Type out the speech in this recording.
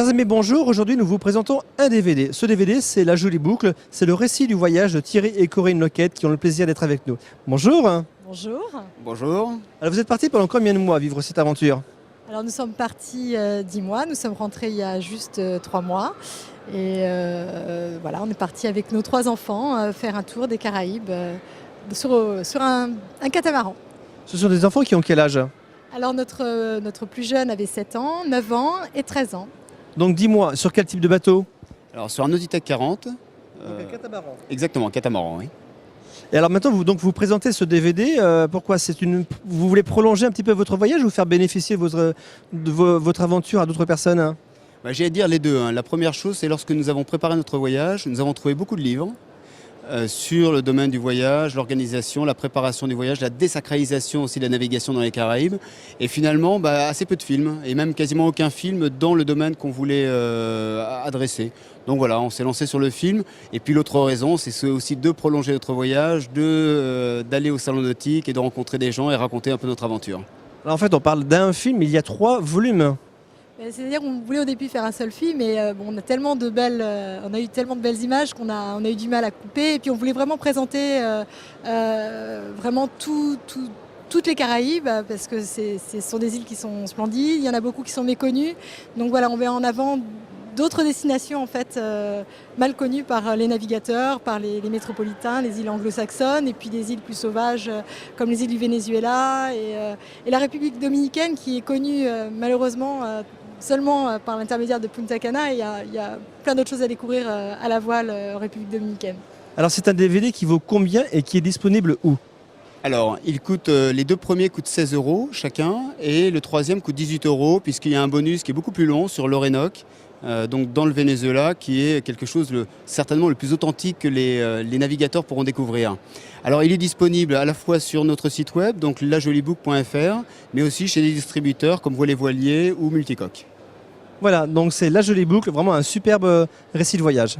Chers amis, bonjour. Aujourd'hui, nous vous présentons un DVD. Ce DVD, c'est La Jolie Boucle. C'est le récit du voyage de Thierry et Corinne Loquette qui ont le plaisir d'être avec nous. Bonjour. Bonjour. Bonjour. Alors, vous êtes partis pendant combien de mois vivre cette aventure? Alors nous sommes partis 10 mois, nous sommes rentrés il y a juste 3 mois. Et voilà, on est partis avec nos 3 enfants faire un tour des Caraïbes sur un catamaran. Ce sont des enfants qui ont quel âge? Alors notre plus jeune avait 7 ans, 9 ans et 13 ans. Donc dis-moi, sur quel type de bateau? Alors sur un Nauditech 40. Un catamaran. Exactement, un catamaran, oui. Et alors maintenant, vous présentez ce DVD. Pourquoi vous voulez prolonger un petit peu votre voyage ou faire bénéficier votre aventure à d'autres personnes? J'ai à dire les deux. La première chose, c'est lorsque nous avons préparé notre voyage, nous avons trouvé beaucoup de livres sur le domaine du voyage, l'organisation, la préparation du voyage, la désacralisation aussi de la navigation dans les Caraïbes. Et finalement, assez peu de films, et même quasiment aucun film dans le domaine qu'on voulait adresser. Donc voilà, on s'est lancé sur le film. Et puis l'autre raison, c'est aussi de prolonger notre voyage, d'aller au salon nautique et de rencontrer des gens et raconter un peu notre aventure. Alors, en fait, on parle d'un film, il y a 3 volumes. C'est-à-dire qu'on voulait au début faire un seul film, mais on a eu tellement de belles images qu'on a eu du mal à couper. Et puis on voulait vraiment présenter vraiment toutes les Caraïbes, parce que ce sont des îles qui sont splendides, il y en a beaucoup qui sont méconnues. Donc voilà, on met en avant d'autres destinations en fait mal connues par les navigateurs, par les métropolitains, les îles anglo-saxonnes, et puis des îles plus sauvages comme les îles du Venezuela et la République dominicaine qui est connue malheureusement seulement par l'intermédiaire de Punta Cana. Il y a plein d'autres choses à découvrir à la voile en République dominicaine. Alors c'est un DVD qui vaut combien et qui est disponible où? Alors, les 2 premiers coûtent 16 € chacun et le 3e coûte 18 € puisqu'il y a un bonus qui est beaucoup plus long sur l'Orénoque, donc dans le Venezuela, qui est quelque chose certainement le plus authentique que les navigateurs pourront découvrir. Alors, il est disponible à la fois sur notre site web, donc lajolieboucle.fr, mais aussi chez les distributeurs comme Voiles et Voiliers ou Multicoque. Voilà, donc c'est La Jolie Boucle, vraiment un superbe récit de voyage.